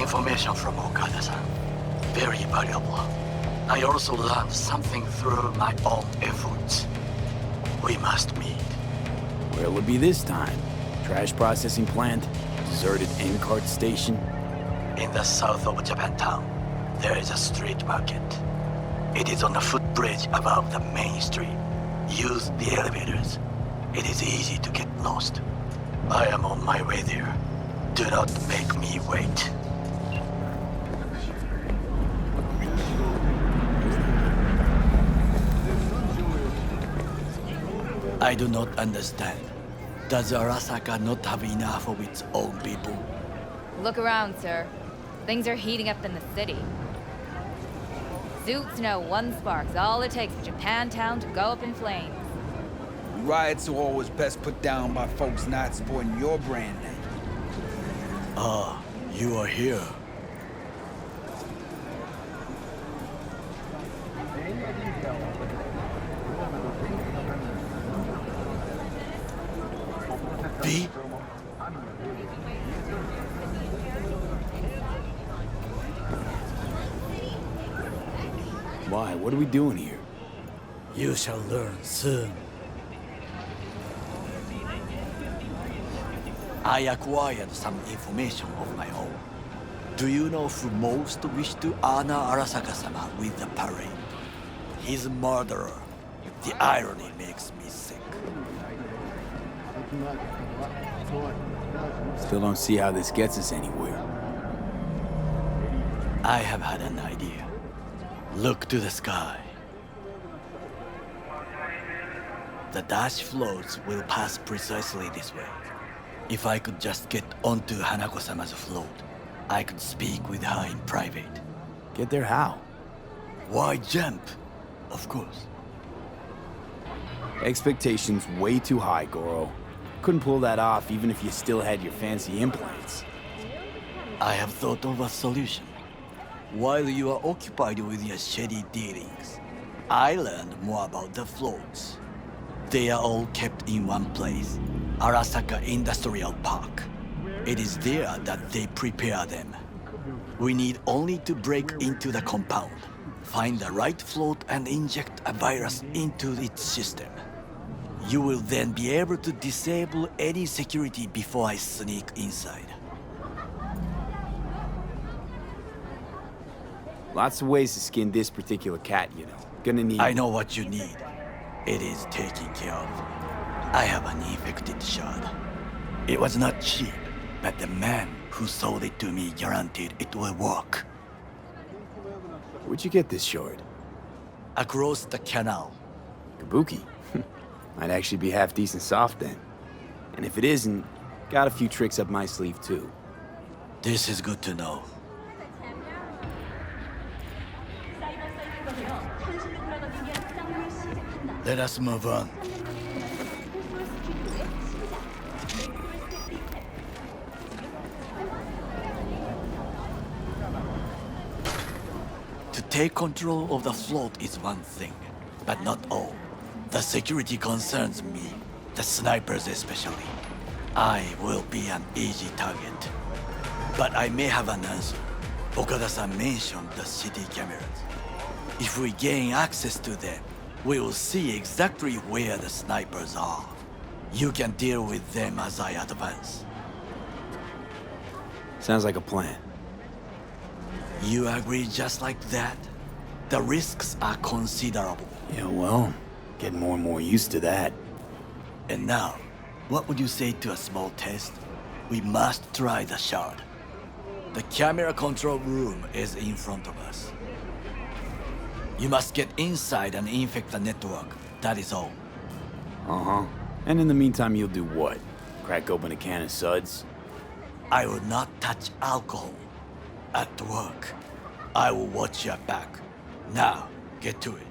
Information from Okada-san. Very valuable. I also learned something through my own efforts. We must meet. Where'll it be this time? Trash processing plant? Deserted N-cart station? In the south of Japantown, there is a street market. It is on a footbridge above the main street. Use the elevators. It is easy to get lost. I am on my way there. Do not make me wait. I do not understand. Does Arasaka not have enough of its own people? Look around, sir. Things are heating up in the city. Zoots know one spark's all it takes for Japantown to go up in flames. Riots are always best put down by folks not supporting your brand name. Ah, you are here. B? Why? What are we doing here? You shall learn soon. I acquired some information of my own. Do you know who most wished to honor Arasaka-sama with the parade? His murderer. The irony makes me sick. Still don't see how this gets us anywhere. I have had an idea. Look to the sky. The dash floats will pass precisely this way. If I could just get onto Hanako-sama's float, I could speak with her in private. Get there how? Why jump? Of course. Expectations way too high, Goro. Couldn't pull that off even if you still had your fancy implants. I have thought of a solution. While you are occupied with your shady dealings, I learned more about the floats. They are all kept in one place, Arasaka Industrial Park. It is there that they prepare them. We need only to break into the compound, find the right float and inject a virus into its system. You will then be able to disable any security before I sneak inside. Lots of ways to skin this particular cat, you know. Gonna need... I know what you need. It is taken care of. I have an infected shard. It was not cheap, but the man who sold it to me guaranteed it will work. Where'd you get this shard? Across the canal. Kabuki. Might actually be half decent soft then. And if it isn't, got a few tricks up my sleeve too. This is good to know. Let us move on. To take control of the float is one thing, but not all. The security concerns me, the snipers especially. I will be an easy target. But I may have an answer. Okada-san mentioned the city cameras. If we gain access to them, we will see exactly where the snipers are. You can deal with them as I advance. Sounds like a plan. You agree just like that? The risks are considerable. Yeah, well, getting more and more used to that. And now, what would you say to a small test? We must try the shard. The camera control room is in front of us. You must get inside and infect the network. That is all. Uh-huh. And in the meantime, you'll do what? Crack open a can of suds? I will not touch alcohol. At work, I will watch your back. Now, get to it.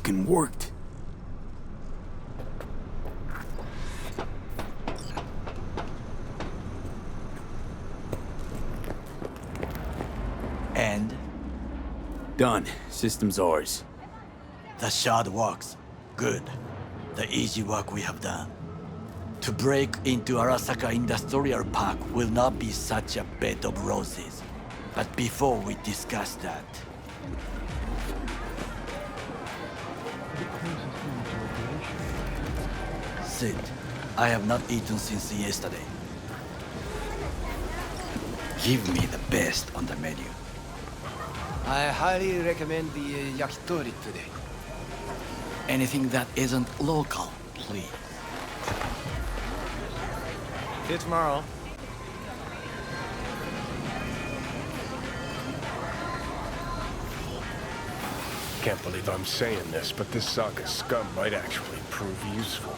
fucking worked. And Done. System's ours. the shard works. Good. The easy work we have done. To break into Arasaka Industrial Park will not be such a bed of roses. But before we discuss that, Sid, I have not eaten since yesterday. Give me the best on the menu. I highly recommend the yakitori today. Anything that isn't local, please. See you tomorrow. Can't believe I'm saying this, but this Sokka scum might actually prove useful.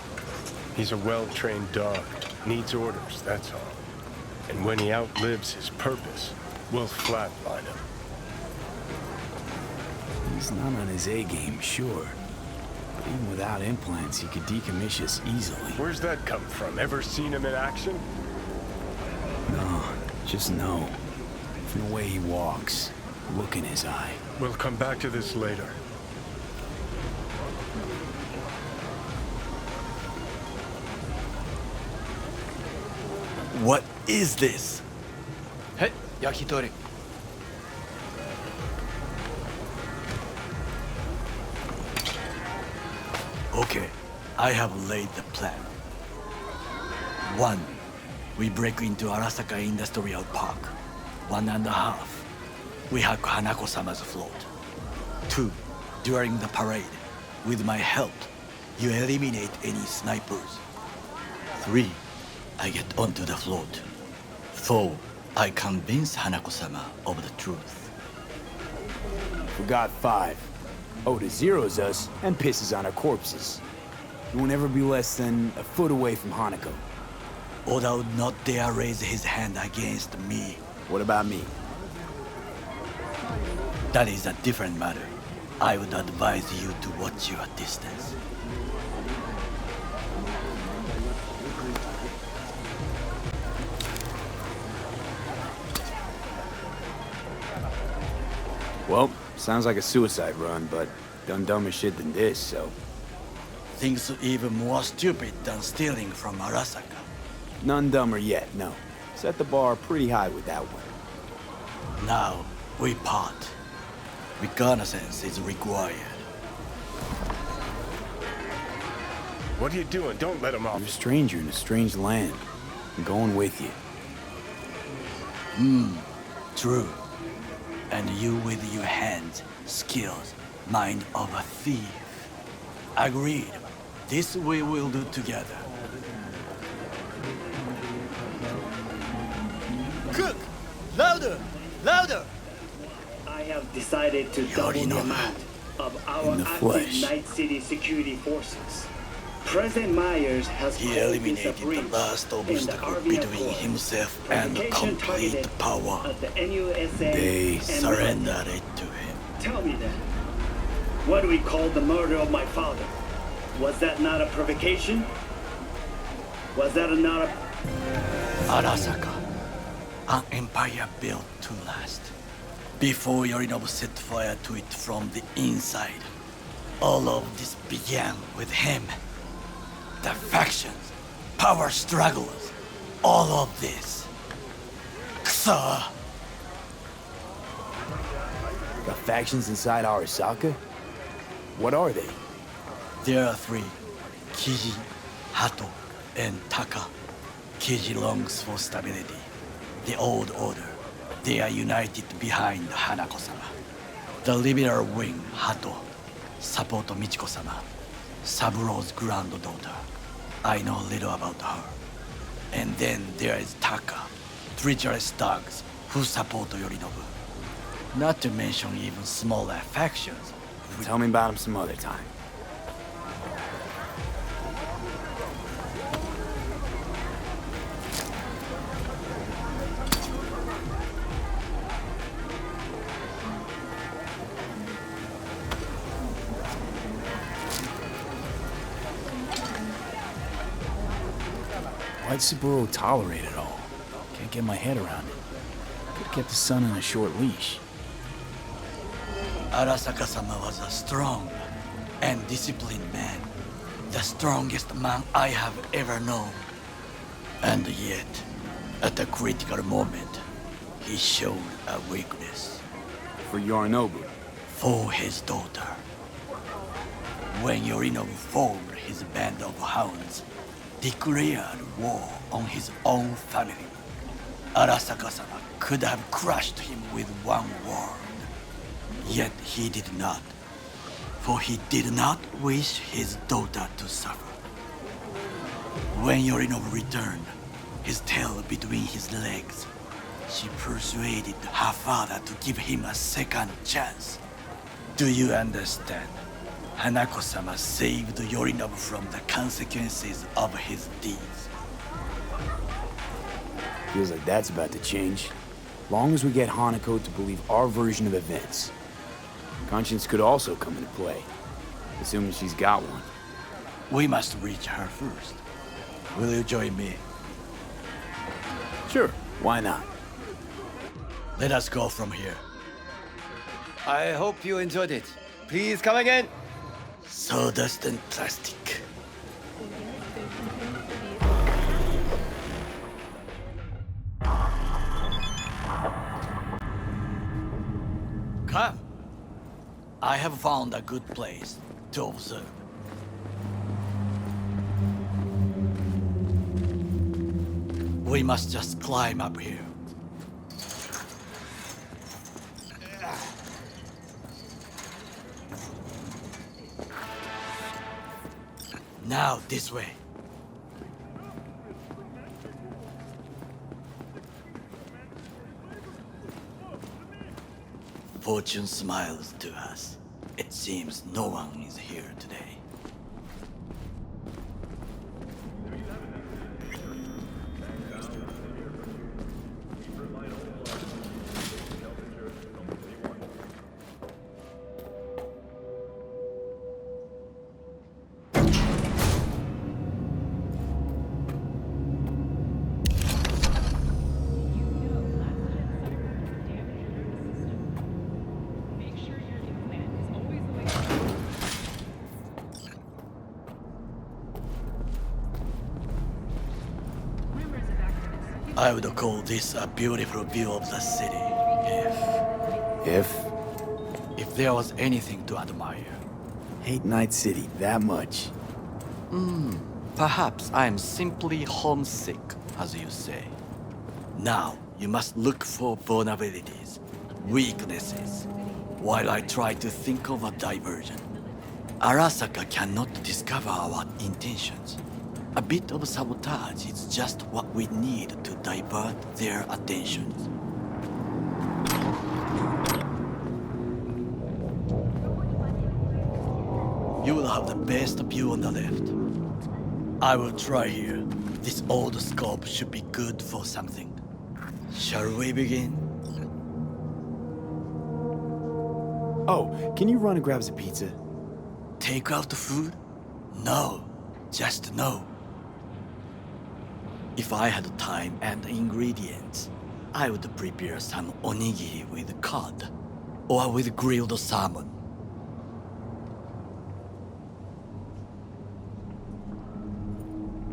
He's a well-trained dog. Needs orders, that's all. And when he outlives his purpose, we'll flatline him. He's not on his A-game, sure. But even without implants, he could decommission us easily. Where's that come from? Ever seen him in action? No, just no. From the way he walks, look in his eye. We'll come back to this later. What is this? Hey, yakitori. Okay, I have laid the plan. 1. We break into Arasaka Industrial Park. 1.5. We hack Hanako-sama's float. 2. During the parade, with my help, you eliminate any snipers. 3. I get onto the float. 4. I convince Hanako-sama of the truth. Forgot 5. Oda zeroes us and pisses on our corpses. He won't ever be less than a foot away from Hanako. Oda would not dare raise his hand against me. What about me? That is a different matter. I would advise you to watch your distance. Well, sounds like a suicide run, but done dumber shit than this, so... Things even more stupid than stealing from Arasaka. None dumber yet, no. Set the bar pretty high with that one. Now, we part. Reconnaissance is required. What are you doing? Don't let him off. You're a stranger in a strange land. I'm going with you. True. And you with your hands, skills, mind of a thief. Agreed. This we will do together. Cook! Louder! Louder! I have decided to double the Yorinobu. amount of our In the active flesh. Night City security forces. President Myers has He called this a eliminated breach, the last and the obstacle RV between Accord, himself and provocation complete targeted power. at the NUSA They and Surrendered it to him. Tell me then, what do we call the murder of my father? Was that not a provocation? Was that not a... Arasaka, an empire built to last. Before Yorinobu set fire to it from the inside, all of this began with him. The factions, power struggles, all of this. Kusa! Got factions inside Arasaka? What are they? There are 3, Kiji, Hato, and Taka. Kiji longs for stability. The old order. They are united behind Hanako-sama. The liberal wing, Hato, support Michiko-sama, Saburo's granddaughter. I know little about her. And then there is Taka, treacherous dogs who support Yorinobu. Not to mention even smaller factions. Tell me about them some other time. Why'd Saburo tolerate it all? Can't get my head around it. Could've kept his son on a short leash. Arasaka-sama was a strong and disciplined man. The strongest man I have ever known. And yet, at a critical moment, he showed a weakness. For Yorinobu. For his daughter. When Yorinobu formed his band of hounds, declared war on his own family, Arasaka-sama could have crushed him with one word. Yet he did not, for he did not wish his daughter to suffer. When Yorinobu returned, his tail between his legs, she persuaded her father to give him a second chance. Do you understand? Hanako-sama saved Yorinobu from the consequences of his deeds. Feels like that's about to change. Long as we get Hanako to believe our version of events. Conscience could also come into play, assuming she's got one. We must reach her first. Will you join me? Sure, why not? Let us go from here. I hope you enjoyed it. Please come again. Sawdust and plastic. Come. I have found a good place to observe. We must just climb up here. Now this way. Fortune smiles to us. It seems no one is here today. I would call this a beautiful view of the city, if there was anything to admire. Hate Night City that much. Perhaps I am simply homesick, as you say. Now, you must look for vulnerabilities, weaknesses, while I try to think of a diversion. Arasaka cannot discover our intentions. A bit of sabotage is just what we need to divert their attentions. You will have the best view on the left. I will try here. This old scope should be good for something. Shall we begin? Oh, can you run and grab us a pizza? Take out the food? No, just no. If I had time and ingredients, I would prepare some onigiri with cod or with grilled salmon.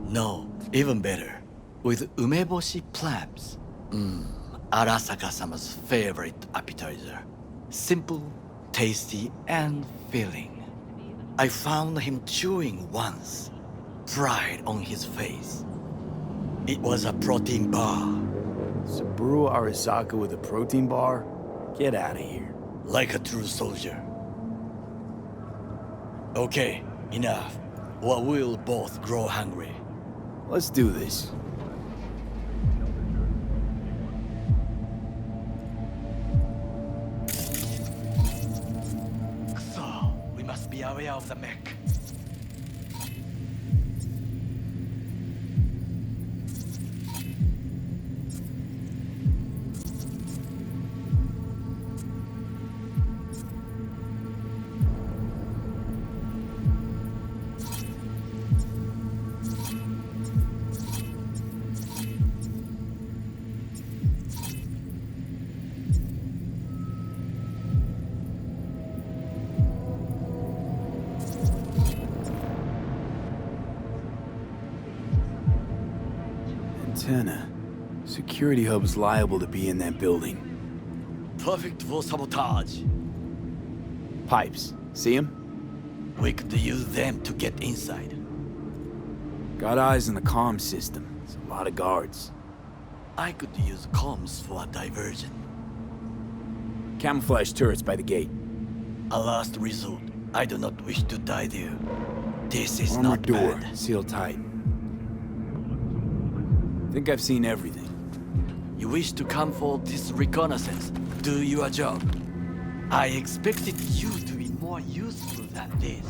No, even better, with umeboshi clams. Arasaka-sama's favorite appetizer. Simple, tasty, and filling. I found him chewing once, pride on his face. It was a protein bar. Saburo Arasaka with a protein bar? Get out of here. Like a true soldier. Okay, enough. Or we'll both grow hungry. Let's do this. So, we must be aware of the mech. Antenna. Security hub's liable to be in that building. Perfect for sabotage. Pipes. See them? We could use them to get inside. Got eyes on the comm system. It's a lot of guards. I could use comms for a diversion. Camouflage turrets by the gate. A last resort. I do not wish to die there. This is Armored not door. bad. Sealed tight. Think I've seen everything. You wish to come for this reconnaissance. Do your job. I expected you to be more useful than this.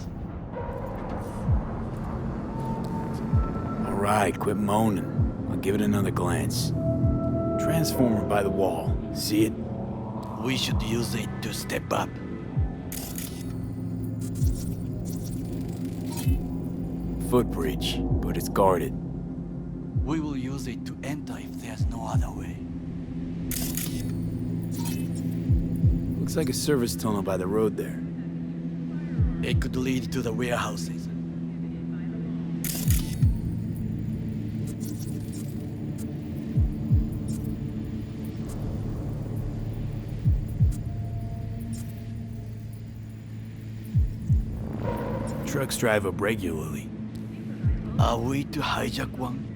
All right, quit moaning. I'll give it another glance. Transformer by the wall. See it? We should use it to step up. Footbridge, but it's guarded. We will use it to enter if there's no other way. Looks like a service tunnel by the road there. It could lead to the warehouses. Trucks drive up regularly. Are we to hijack one?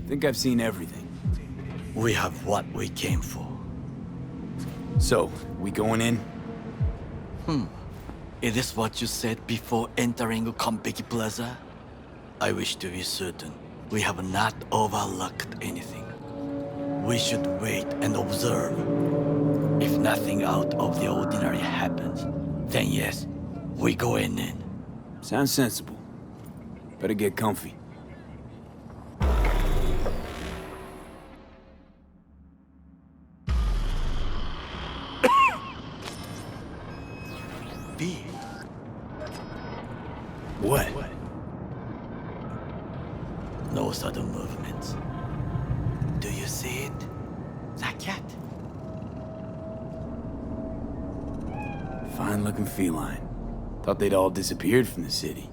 Think I've seen everything. We have what we came for. So, we going in? Is this what you said before entering Konpeki Plaza? I wish to be certain we have not overlooked anything. We should wait and observe. If nothing out of the ordinary happens, then yes, we go in. Sounds sensible. Better get comfy. B. What? No sudden movements. Do you see it? That cat? Fine-looking feline. Thought they'd all disappeared from the city.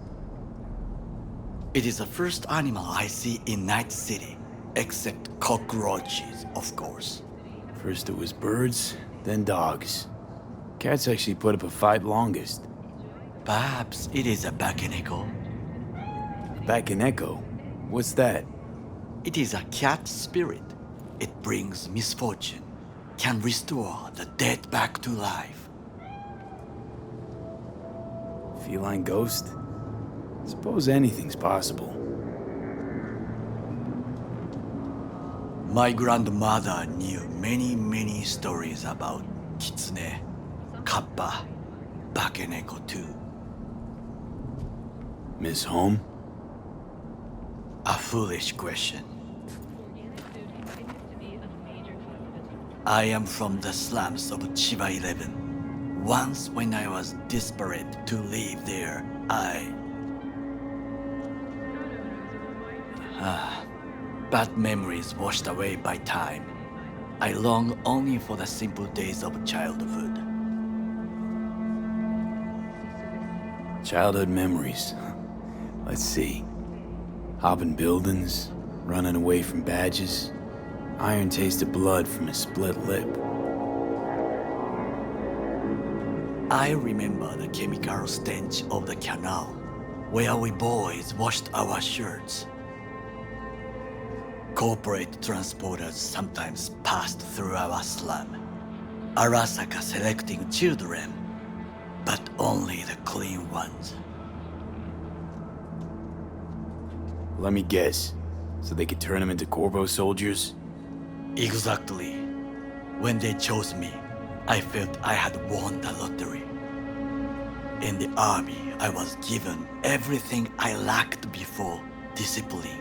It is the first animal I see in Night City, except cockroaches, of course. First it was birds, then dogs. Cats actually put up a fight longest. Perhaps it is a Bakeneko. Back in Echo? What's that? It is a cat spirit. It brings misfortune, can restore the dead back to life. Feline ghost? Suppose anything's possible. My grandmother knew many stories about Kitsune, Kappa, Bakeneko too. Miss Home? A foolish question. I am from the slums of Chiba 11. Once when I was desperate to live there, bad memories washed away by time. I long only for the simple days of childhood. Childhood memories. Let's see. Hopping buildings, running away from badges, iron taste of blood from a split lip. I remember the chemical stench of the canal, where we boys washed our shirts. Corporate transporters sometimes passed through our slum, Arasaka selecting children, but only the clean ones. Let me guess. So they could turn them into Corvo soldiers? Exactly. When they chose me, I felt I had won the lottery. In the army, I was given everything I lacked before: discipline,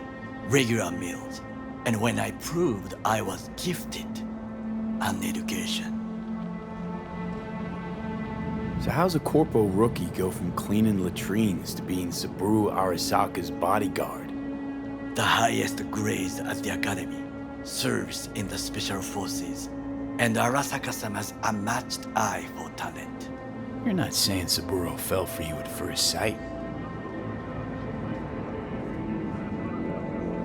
regular meals, and when I proved I was gifted, an education. So how's a corpo rookie go from cleaning latrines to being Saburo Arasaka's bodyguard? The highest grades at the academy, serves in the special forces, and Arasaka-sama's unmatched eye for talent. You're not saying Saburo fell for you at first sight.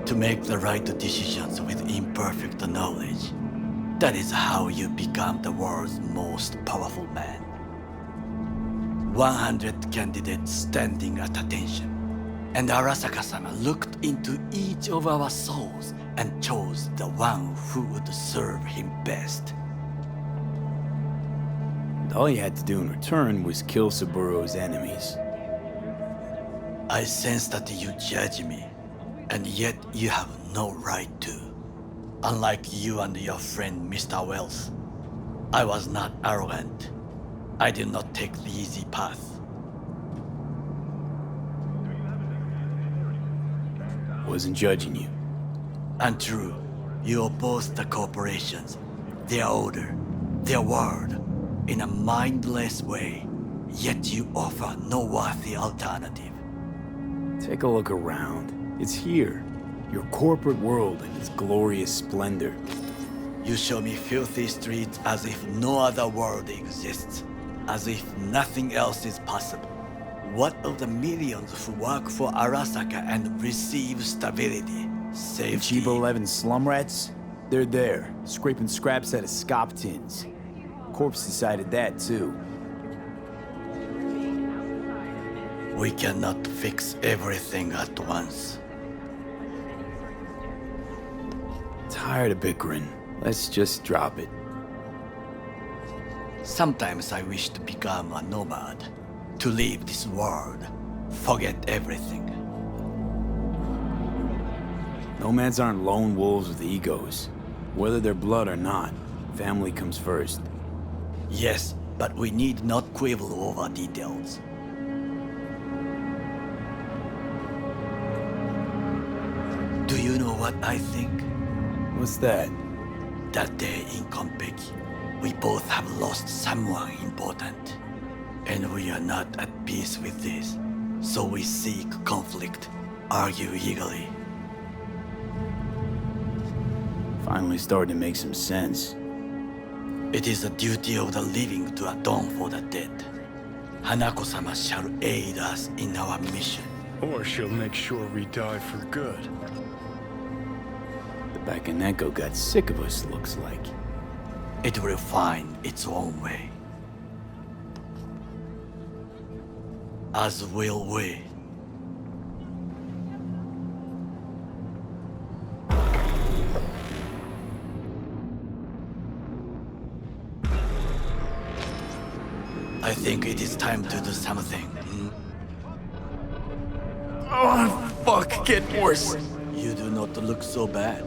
To make the right decisions with imperfect knowledge, that is how you become the world's most powerful man. 100 candidates standing at attention, and Arasaka-sama looked into each of our souls and chose the one who would serve him best. And all you had to do in return was kill Saburo's enemies. I sense that you judge me, and yet you have no right to. Unlike you and your friend Mr. Wells, I was not arrogant. I did not take the easy path. Wasn't judging you. Untrue, you oppose the corporations, their order, their word, in a mindless way, yet you offer no worthy alternative. Take a look around. It's here. Your corporate world in its glorious splendor. You show me filthy streets as if no other world exists, as if nothing else is possible. What of the millions who work for Arasaka and receive stability, The safety? cheap 11 slum rats? They're there, scraping scraps out of scop tins. Corpse decided that, too. We cannot fix everything at once. Tired of bickering. Let's just drop it. Sometimes I wish to become a nomad, to leave this world, forget everything. Nomads aren't lone wolves with egos. Whether they're blood or not, family comes first. Yes, but we need not quibble over details. Do you know what I think? What's that? That day in Konpeki, we both have lost someone important. And we are not at peace with this. So we seek conflict, argue eagerly. Finally starting to make some sense. It is the duty of the living to atone for the dead. Hanako-sama shall aid us in our mission. Or she'll make sure we die for good. The Bakaneko got sick of us, looks like. It will find its own way. As will we. I think it is time to do something. Oh, fuck, get worse. You do not look so bad.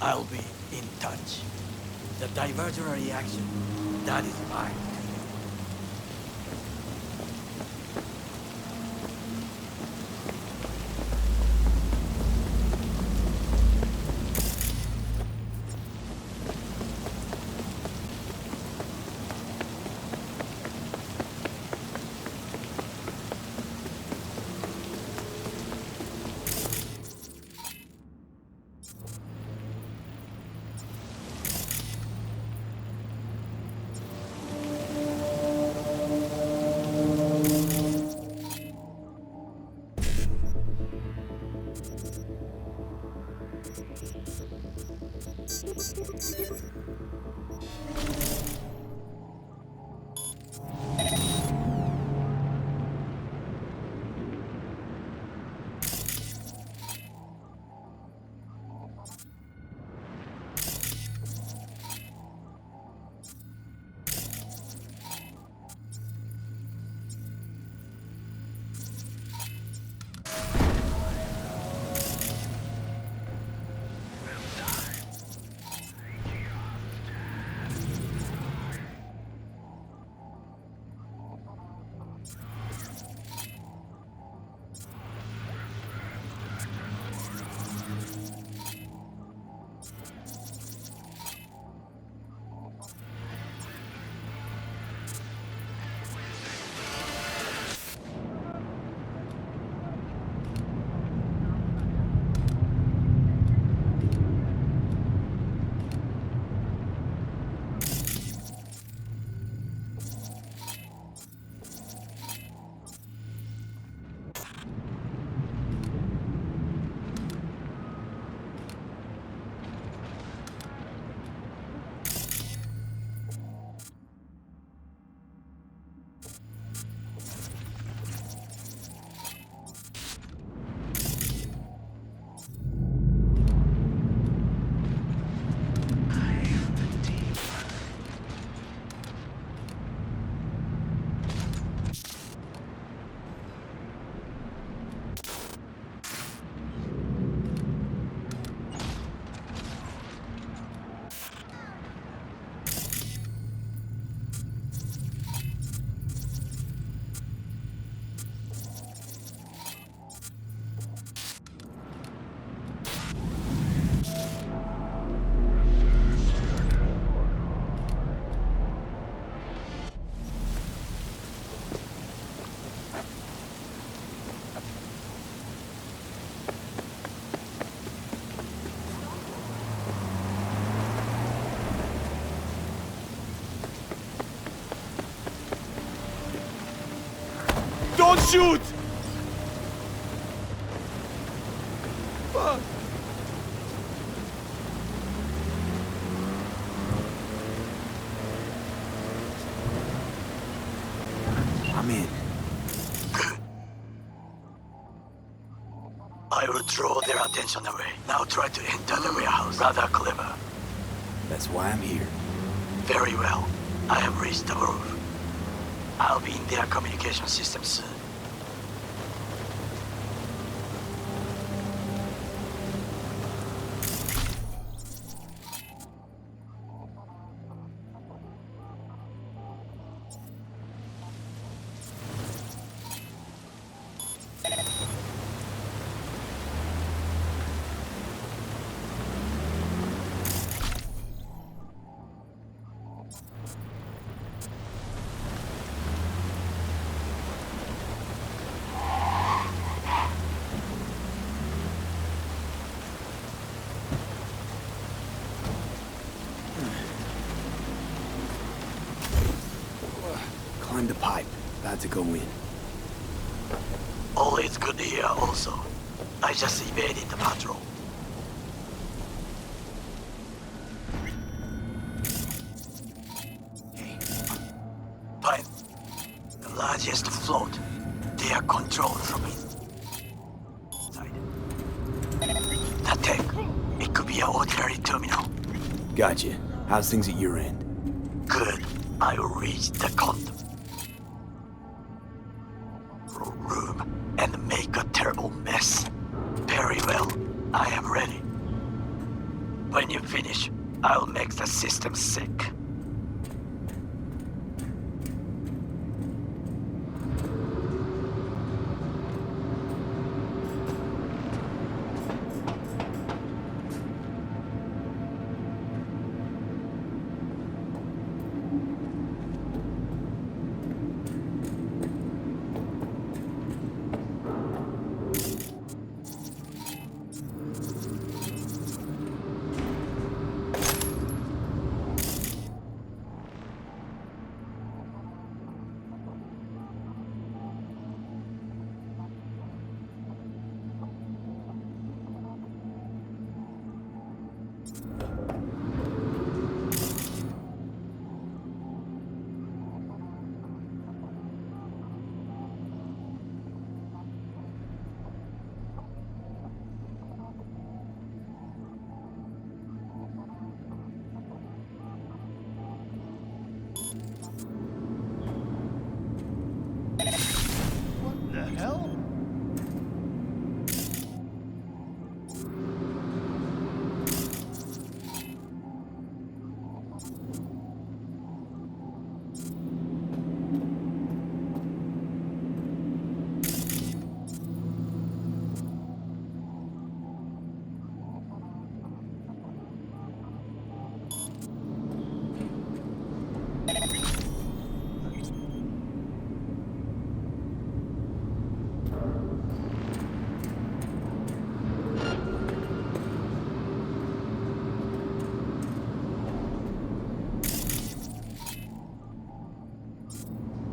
I'll be in touch. The diversionary reaction, that is mine. Don't shoot! Fuck! I'm in. I will draw their attention away. Now try to enter the warehouse. Rather clever. That's why I'm here. Very well. I have reached the roof. I'll be in their communication system soon. Climb the pipe. About to go in. All is good here also. I just evaded the patrol. Fine. The largest float. They are controlled from inside. The tech. It could be an ordinary terminal. Gotcha. How's things at your end? Good. I will reach the condom room and make a terrible mess. Very well. I am ready. When you finish, I'll make the system sick.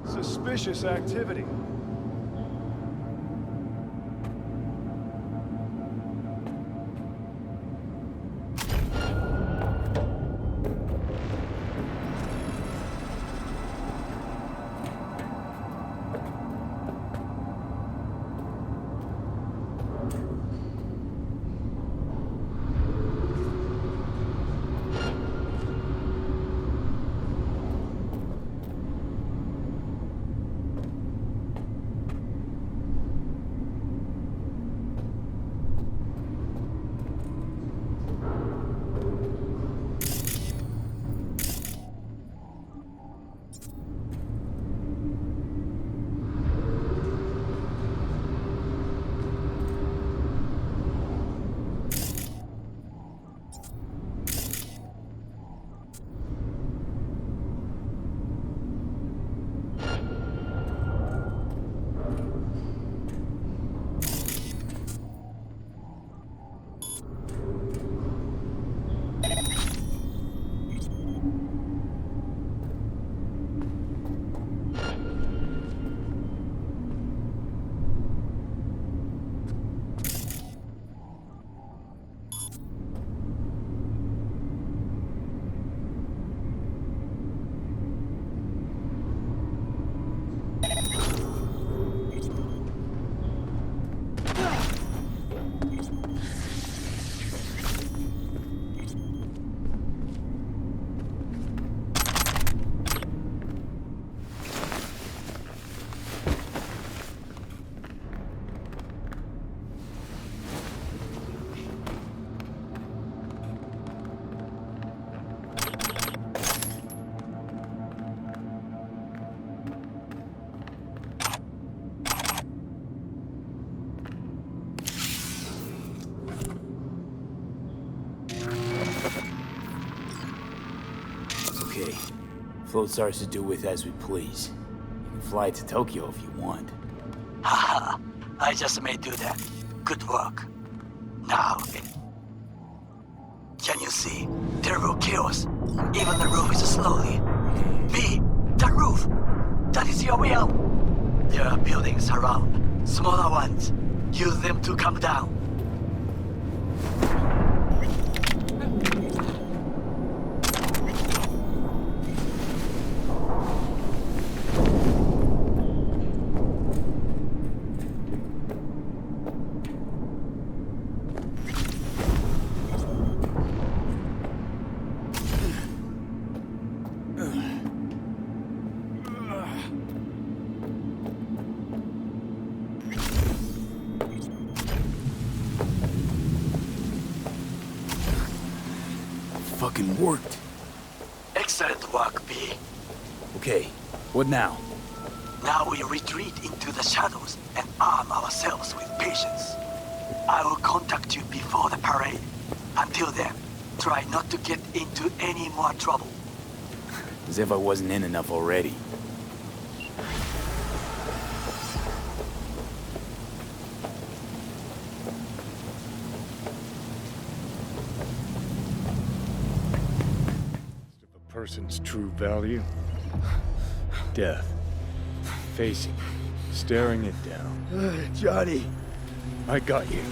Suspicious activity. Okay. Float stars to do with as we please. You can fly to Tokyo if you want. Haha, I just may do that. Good work. Now, can you see? Terrible chaos. Even the roof is slowly. B, the roof! That is your way out. There are buildings around, smaller ones. Use them to come down. Fucking worked. Excellent work, B. Okay, what now? Now we retreat into the shadows and arm ourselves with patience. I will contact you before the parade. Until then, try not to get into any more trouble. As if I wasn't in enough already. Person's true value? Death. Facing, staring it down. Johnny. I got you.